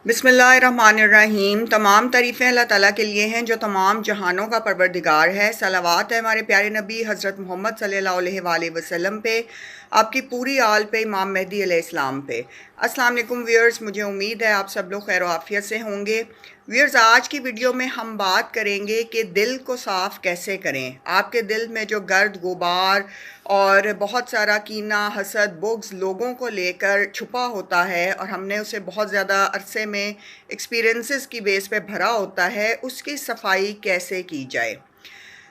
बिस्मिल्लाहिर्रहमानिर्रहीम। तमाम तारीफ़ें अल्लाह ताला के लिए हैं जो तमाम जहानों का परवरदिगार है। सलावत है हमारे प्यारे नबी हज़रत मोहम्मद सल्लल्लाहु अलैहि वसल्लम पे, आपकी पूरी आल पे, इमाम मेहदी अलैहिस्सलाम पे। अस्सलाम वालेकुम व्यूअर्स, मुझे उम्मीद है आप सब लोग खैर आफियत से होंगे। व्यूअर्स, आज की वीडियो में हम बात करेंगे कि दिल को साफ़ कैसे करें। आपके दिल में जो गर्द गुबार और बहुत सारा कीना, हसद, बुग़्ज़ लोगों को लेकर छुपा होता है और हमने उसे बहुत ज़्यादा अरसे में एक्सपीरियंसेस की बेस पे भरा होता है, उसकी सफाई कैसे की जाए।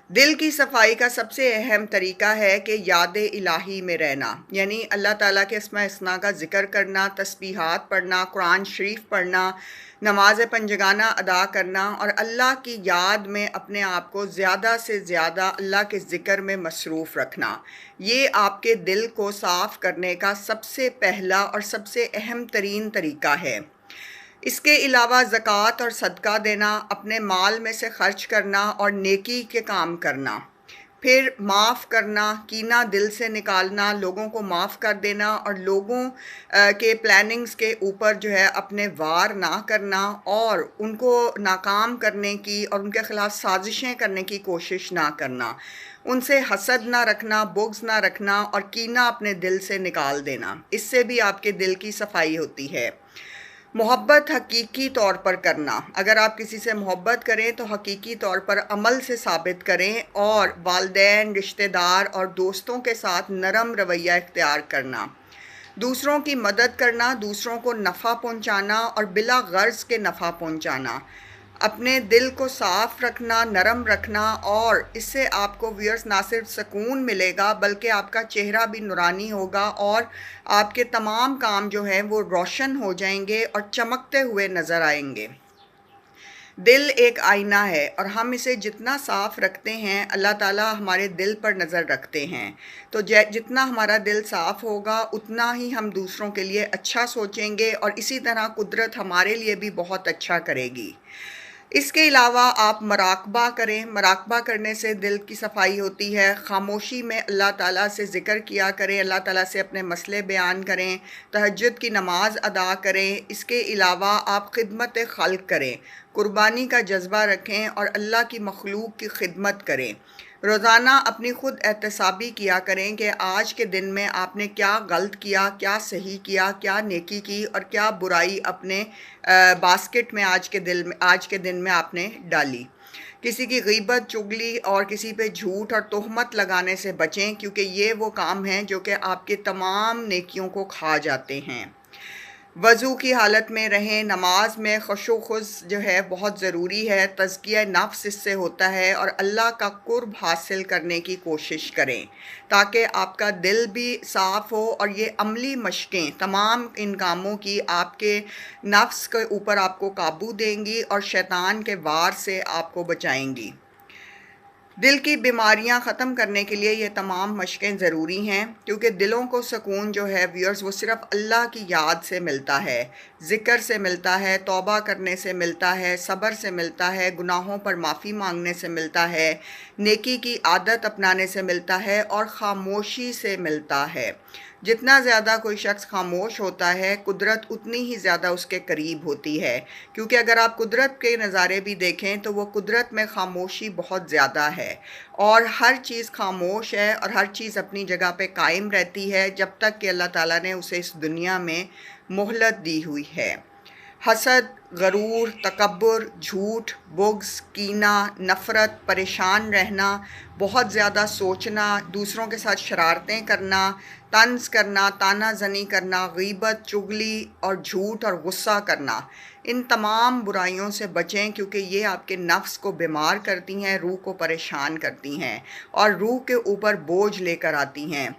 दिल की सफाई का सबसे अहम तरीका है कि याद इलाही में रहना, यानी अल्लाह ताला के अस्मा हस्ना का ज़िक्र करना, तस्बीहात पढ़ना, कुरान शरीफ पढ़ना, नमाज पंजगाना अदा करना और अल्लाह की याद में अपने आप को ज़्यादा से ज़्यादा अल्लाह के ज़िक्र में मसरूफ़ रखना। ये आपके दिल को साफ़ करने का सबसे पहला और सबसे अहम तरीन तरीका है। इसके अलावा ज़कात और सदका देना, अपने माल में से खर्च करना और नेकी के काम करना, फिर माफ़ करना, कीना दिल से निकालना, लोगों को माफ़ कर देना और लोगों के प्लानिंग्स के ऊपर जो है अपने वार ना करना और उनको नाकाम करने की और उनके ख़िलाफ़ साजिशें करने की कोशिश ना करना, उनसे हसद ना रखना, बुग़्ज़ ना रखना और कीना अपने दिल से निकाल देना। इससे भी आपके दिल की सफाई होती है। मोहब्बत हकीकी तौर पर करना, अगर आप किसी से मोहब्बत करें तो हकीकी तौर पर अमल से साबित करें और वालिदैन, रिश्तेदार और दोस्तों के साथ नरम रवैया इख्तियार करना, दूसरों की मदद करना, दूसरों को नफ़ा पहुंचाना और बिला गर्ज़ के नफ़ा पहुंचाना, अपने दिल को साफ़ रखना, नरम रखना और इससे आपको व्यूअर्स ना सिर्फ सुकून मिलेगा बल्कि आपका चेहरा भी नूरानी होगा और आपके तमाम काम जो हैं वो रोशन हो जाएंगे और चमकते हुए नज़र आएंगे। दिल एक आईना है और हम इसे जितना साफ़ रखते हैं अल्लाह ताला हमारे दिल पर नज़र रखते हैं। तो जितना हमारा दिल साफ़ होगा उतना ही हम दूसरों के लिए अच्छा सोचेंगे और इसी तरह कुदरत हमारे लिए भी बहुत अच्छा करेगी। इसके अलावा आप मराक़बा करें, मराक़बा करने से दिल की सफाई होती है। ख़ामोशी में अल्लाह ताला से ज़िक्र किया करें, अल्लाह ताला से अपने मसले बयान करें, तहज्जुद की नमाज़ अदा करें। इसके अलावा आप खिदमत खल्क़ करें, कुर्बानी का जज्बा रखें और अल्लाह की मखलूक की खिदमत करें। रोज़ाना अपनी ख़ुद एहतसाबी किया करें कि आज के दिन में आपने क्या गलत किया, क्या सही किया, क्या नेकी की और क्या बुराई अपने बास्केट में आज के दिन में आपने डाली। किसी की गीबत, चुगली और किसी पे झूठ और तोहमत लगाने से बचें, क्योंकि ये वो काम हैं जो कि आपके तमाम नेकियों को खा जाते हैं। वज़ू की हालत में रहें, नमाज में खुशू-खुश जो है बहुत ज़रूरी है, तज़किया नफ्स इससे होता है और अल्लाह का कुर्ब हासिल करने की कोशिश करें ताकि आपका दिल भी साफ़ हो और ये अमली मशक़ें तमाम इन कामों की आपके नफ्स के ऊपर आपको काबू देंगी और शैतान के वार से आपको बचाएंगी। दिल की बीमारियां ख़त्म करने के लिए ये तमाम मशक़ें ज़रूरी हैं, क्योंकि दिलों को सुकून जो है व्यूअर्स वो सिर्फ़ अल्लाह की याद से मिलता है, ज़िक्र से मिलता है, तौबा करने से मिलता है, सब्र से मिलता है, गुनाहों पर माफ़ी मांगने से मिलता है, नेकी की आदत अपनाने से मिलता है और ख़ामोशी से मिलता है। जितना ज़्यादा कोई शख्स खामोश होता है कुदरत उतनी ही ज़्यादा उसके करीब होती है, क्योंकि अगर आप कुदरत के नज़ारे भी देखें तो वो कुदरत में खामोशी बहुत ज़्यादा है और हर चीज़ खामोश है और हर चीज़ अपनी जगह पे कायम रहती है जब तक कि अल्लाह ताला ने उसे इस दुनिया में मोहलत दी हुई है। हसद, गरूर, तकब्बुर, झूठ, बुग़्ज़, कीना, नफ़रत, परेशान रहना, बहुत ज़्यादा सोचना, दूसरों के साथ शरारतें करना, तंज़ करना, तानाज़नी करना, गीबत, चुगली और झूठ और गुस्सा करना, इन तमाम बुराइयों से बचें, क्योंकि ये आपके नफ्स को बीमार करती हैं, रूह को परेशान करती हैं और रूह के ऊपर बोझ लेकर आती हैं।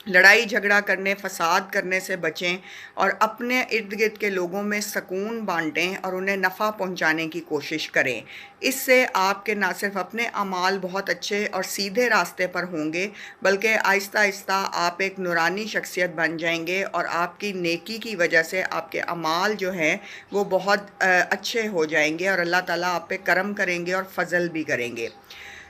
लड़ाई झगड़ा करने, फसाद करने से बचें और अपने इर्द गिर्द के लोगों में सुकून बांटें और उन्हें नफ़ा पहुंचाने की कोशिश करें। इससे आपके ना सिर्फ अपने अमाल बहुत अच्छे और सीधे रास्ते पर होंगे, बल्कि आहिस्ता आहिस्ता आप एक नूरानी शख्सियत बन जाएंगे और आपकी नेकी की वजह से आपके अमाल जो हैं वो बहुत अच्छे हो जाएंगे और अल्लाह ताला आप पे करम करेंगे और फ़ज़ल भी करेंगे।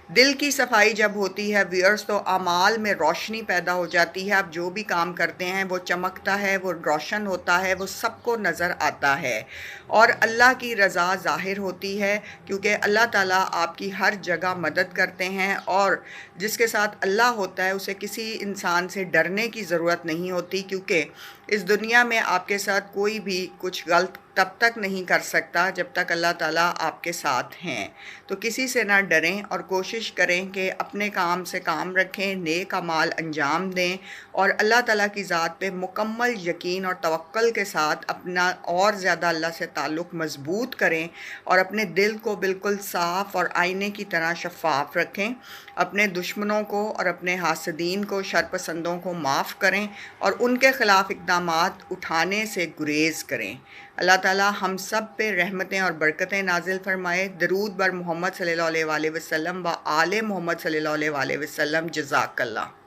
दिल की सफाई जब होती है व्यूअर्स तो अमाल में रोशनी पैदा हो जाती है। आप जो भी काम करते हैं वो चमकता है, वो रोशन होता है, वो सबको नज़र आता है और अल्लाह की रज़ा ज़ाहिर होती है, क्योंकि अल्लाह ताला आपकी हर जगह मदद करते हैं और जिसके साथ अल्लाह होता है उसे किसी इंसान से डरने की ज़रूरत नहीं होती, क्योंकि इस दुनिया में आपके साथ कोई भी कुछ गलत तब तक नहीं कर सकता जब तक अल्लाह ताला आपके साथ हैं। तो किसी से ना डरें और कोशिश करें कि अपने काम से काम रखें, नेक अमाल अंजाम दें और अल्लाह ताला की ज़ात पे मुकम्मल यकीन और तवक्कुल के साथ अपना और ज़्यादा अल्लाह से ताल्लुक़ मज़बूत करें और अपने दिल को बिल्कुल साफ़ और आईने की तरह शफ़ाफ़ रखें। अपने दुश्मनों को और अपने हासदीन को, शरपसंदों को माफ़ करें और उनके ख़िलाफ़ इक़दामात उठाने से गुरेज़ करें। अल्लाह ताला हम सब पे रहमतें और बरकतें नाजिल फरमाए। दरूद बर मोहम्मद सल्लल्लाहु अलैहि वसल्लम व आले मोहम्मद सल्लल्लाहु अलैहि वसल्लम। जज़ाकल्लाह।